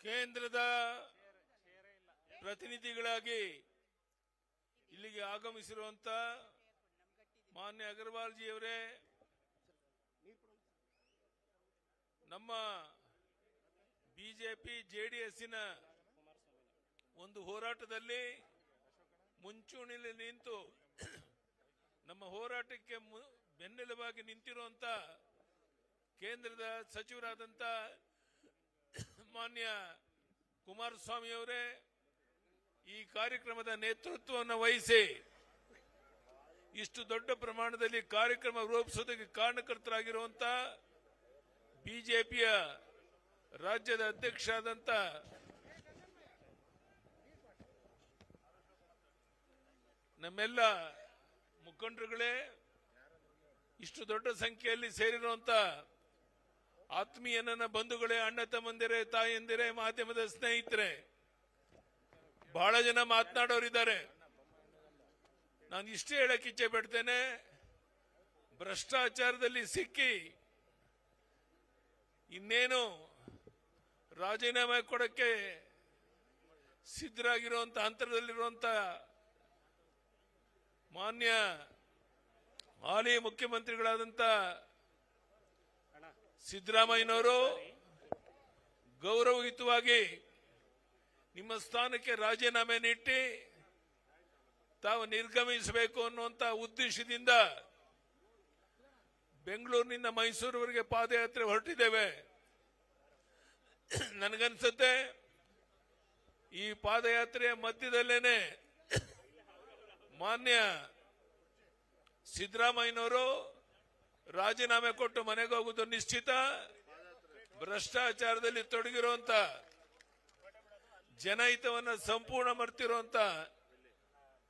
ಕೇಂದ್ರದ ಪ್ರತಿನಿಧಿಗಳಾಗಿ ಇಲ್ಲಿಗೆ ಆಗಮಿಸಿರುವಂತ ಮಾನ್ಯ ಅಗರ್ವಾಲ್ ಜಿ ಅವರೇ, ನಮ್ಮ ಬಿಜೆಪಿ ಜೆಡಿಎಸ್ಸಿನ ಒಂದು ಹೋರಾಟದಲ್ಲಿ ಮುಂಚೂಣಿಯಲ್ಲಿ ನಿಂತು ನಮ್ಮ ಹೋರಾಟಕ್ಕೆ ಬೆನ್ನೆಲುಬಾಗಿ ನಿಂತಿರುವಂತ ಕೇಂದ್ರದ ಸಚಿವರಾದಂತ ಮಾನ್ಯ ಕುಮಾರಸ್ವಾಮಿ ಅವರೇ, ಈ ಕಾರ್ಯಕ್ರಮದ ನೇತೃತ್ವವನ್ನು ವಹಿಸಿ ಇಷ್ಟು ದೊಡ್ಡ ಪ್ರಮಾಣದಲ್ಲಿ ಕಾರ್ಯಕ್ರಮ ರೂಪಿಸೋದಕ್ಕೆ ಕಾರಣಕರ್ತರಾಗಿರುವಂತ ಬಿಜೆಪಿಯ ರಾಜ್ಯದ ಅಧ್ಯಕ್ಷರಾದಂತ ನಮ್ಮೆಲ್ಲ ಮುಖಂಡರುಗಳೇ, ಇಷ್ಟು ದೊಡ್ಡ ಸಂಖ್ಯೆಯಲ್ಲಿ ಸೇರಿರುವಂತ ಆತ್ಮೀಯ ನನ್ನ ಬಂಧುಗಳೇ, ಅಣ್ಣ ತಮ್ಮಂದಿರೇ, ತಾಯಂದಿರೇ, ಮಾಧ್ಯಮದ ಸ್ನೇಹಿತರೆ, ಬಹಳ ಜನ ಮಾತನಾಡೋರಿದ್ದಾರೆ. ನಾನು ಇಷ್ಟೇ ಹೇಳಕ್ಕೆ ಇಚ್ಛೆ ಪಡ್ತೇನೆ, ಭ್ರಷ್ಟಾಚಾರದಲ್ಲಿ ಸಿಕ್ಕಿ ಇನ್ನೇನು ರಾಜೀನಾಮೆ ಕೊಡಕ್ಕೆ ಸಿದ್ಧರಾಗಿರುವಂತ ಹಂತದಲ್ಲಿರುವಂತ ಮಾನ್ಯ ಹಾಲಿ ಮುಖ್ಯಮಂತ್ರಿಗಳಾದಂತ ಸಿದ್ದರಾಮಯ್ಯನವರು ಗೌರವಯುತವಾಗಿ ನಿಮ್ಮ ಸ್ಥಾನಕ್ಕೆ ರಾಜೀನಾಮೆ ನೀಡಿ ತಾವು ನಿರ್ಗಮಿಸಬೇಕು ಅನ್ನುವಂತ ಉದ್ದೇಶದಿಂದ ಬೆಂಗಳೂರಿನಿಂದ ಮೈಸೂರುವರೆಗೆ ಪಾದಯಾತ್ರೆ ಹೊರಟಿದ್ದೇವೆ. ನನಗನ್ಸುತ್ತೆ ಈ ಪಾದಯಾತ್ರೆಯ ಮಧ್ಯದಲ್ಲೇನೆ ಮಾನ್ಯ ಸಿದ್ದರಾಮಯ್ಯನವರು ರಾಜೀನಾಮೆ ಕೊಟ್ಟು ಮನೆಗೆ ಹೋಗುವುದು ನಿಶ್ಚಿತ. ಭ್ರಷ್ಟಾಚಾರದಲ್ಲಿ ತೊಡಗಿರುವಂತ, ಜನಹಿತವನ್ನು ಸಂಪೂರ್ಣ ಮರ್ತಿರುವಂತ,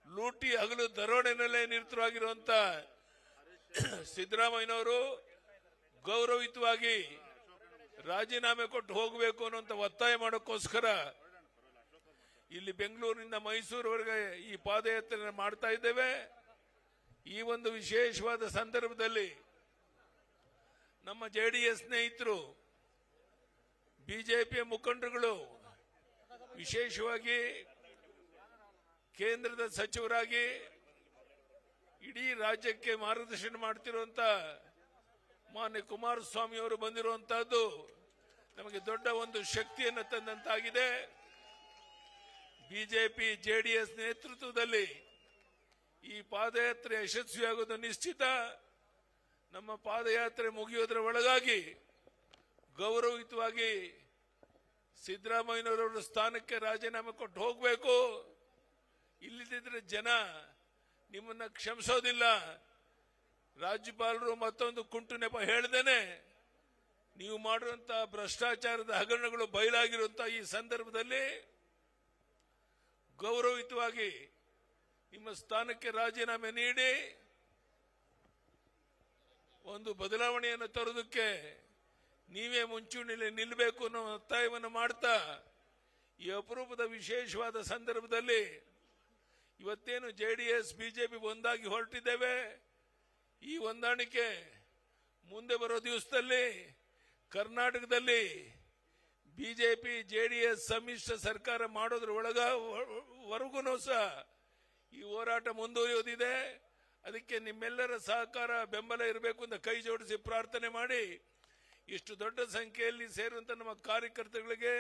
ಲೂಟಿ ಹಗಲು ದರೋಡೆನಲ್ಲೇ ನಿರತರಾಗಿರುವಂತ ಸಿದ್ದರಾಮಯ್ಯನವರು ಗೌರವಯುತವಾಗಿ ರಾಜೀನಾಮೆ ಕೊಟ್ಟು ಹೋಗಬೇಕು ಅನ್ನುವಂತ ಒತ್ತಾಯ ಮಾಡೋಕ್ಕೋಸ್ಕರ ಇಲ್ಲಿ ಬೆಂಗಳೂರಿನಿಂದ ಮೈಸೂರುವರೆಗೆ ಈ ಪಾದಯಾತ್ರೆ ಮಾಡ್ತಾ ಇದ್ದೇವೆ. ಈ ಒಂದು ವಿಶೇಷವಾದ ಸಂದರ್ಭದಲ್ಲಿ ನಮ್ಮ ಜೆಡಿಎಸ್ ಸ್ನೇಹಿತರು, ಬಿಜೆಪಿಯ ಮುಖಂಡರುಗಳು, ವಿಶೇಷವಾಗಿ ಕೇಂದ್ರದ ಸಚಿವರಾಗಿ ಇಡೀ ರಾಜ್ಯಕ್ಕೆ ಮಾರ್ಗದರ್ಶನ ಮಾಡ್ತಿರುವಂತ ಮಾನ್ಯ ಕುಮಾರಸ್ವಾಮಿ ಅವರು ಬಂದಿರುವಂತಹದ್ದು ನಮಗೆ ದೊಡ್ಡ ಒಂದು ಶಕ್ತಿಯನ್ನು ತಂದಂತಾಗಿದೆ. ಬಿಜೆಪಿ ಜೆಡಿಎಸ್ ನೇತೃತ್ವದಲ್ಲಿ ಈ ಪಾದಯಾತ್ರೆ ಯಶಸ್ವಿಯಾಗುವುದು ನಿಶ್ಚಿತ. ನಮ್ಮ ಪಾದಯಾತ್ರೆ ಮುಗಿಯೋದರ ಒಳಗಾಗಿ ಗೌರವಯುತವಾಗಿ ಸಿದ್ದರಾಮಯ್ಯನವರ ಸ್ಥಾನಕ್ಕೆ ರಾಜೀನಾಮೆ ಕೊಟ್ಟು ಹೋಗಬೇಕು. ಇಲ್ಲದಿದ್ರೆ ಜನ ನಿಮ್ಮನ್ನ ಕ್ಷಮಿಸೋದಿಲ್ಲ. ರಾಜ್ಯಪಾಲರು ಮತ್ತೊಂದು ಕುಂಟು ನೆಪ ಹೇಳ್ದೇನೆ ನೀವು ಮಾಡುವಂತಹ ಭ್ರಷ್ಟಾಚಾರದ ಹಗರಣಗಳು ಬಯಲಾಗಿರುವಂತಹ ಈ ಸಂದರ್ಭದಲ್ಲಿ ಗೌರವಯುತವಾಗಿ ನಿಮ್ಮ ಸ್ಥಾನಕ್ಕೆ ರಾಜೀನಾಮೆ ನೀಡಿ ಒಂದು ಬದಲಾವಣೆಯನ್ನು ತರೋದಕ್ಕೆ ನೀವೇ ಮುಂಚೂಣಿಯಲ್ಲಿ ನಿಲ್ಲಬೇಕು ಅನ್ನೋ ಒತ್ತಾಯವನ್ನು ಮಾಡ್ತಾ, ಈ ಅಪರೂಪದ ವಿಶೇಷವಾದ ಸಂದರ್ಭದಲ್ಲಿ ಇವತ್ತೇನು ಜೆಡಿಎಸ್ ಬಿಜೆಪಿ ಒಂದಾಗಿ ಹೊರಟಿದ್ದೇವೆ, ಈ ಹೊಂದಾಣಿಕೆ ಮುಂದೆ ಬರೋ ದಿವಸದಲ್ಲಿ ಕರ್ನಾಟಕದಲ್ಲಿ ಬಿಜೆಪಿ ಜೆಡಿಎಸ್ ಸಮ್ಮಿಶ್ರ ಸರ್ಕಾರ ಮಾಡೋದ್ರ ವರೆಗೂ ಸಹ ಈ ಹೋರಾಟ ಮುಂದುವರಿಯೋದಿದೆ. ಅದಕ್ಕೆ ನಿಮ್ಮೆಲ್ಲರ ಸಹಕಾರ ಬೆಂಬಲ ಇರಬೇಕು ಅಂತ ಕೈ ಜೋಡಿಸಿ ಪ್ರಾರ್ಥನೆ ಮಾಡಿ, ಇಷ್ಟು ದೊಡ್ಡ ಸಂಖ್ಯೆಯಲ್ಲಿ ಸೇರುವಂತ ನಮ್ಮ ಕಾರ್ಯಕರ್ತಗಳಿಗೆ,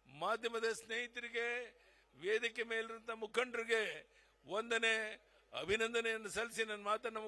ಮಾಧ್ಯಮದ ಸ್ನೇಹಿತರಿಗೆ, ವೇದಿಕೆ ಮೇಲಿರುವಂತಹ ಮುಖಂಡರಿಗೆ ವಂದನೆ, ಅಭಿನಂದನೆಯನ್ನು ಸಲ್ಲಿಸಿ ನನ್ನ ಮಾತನ್ನು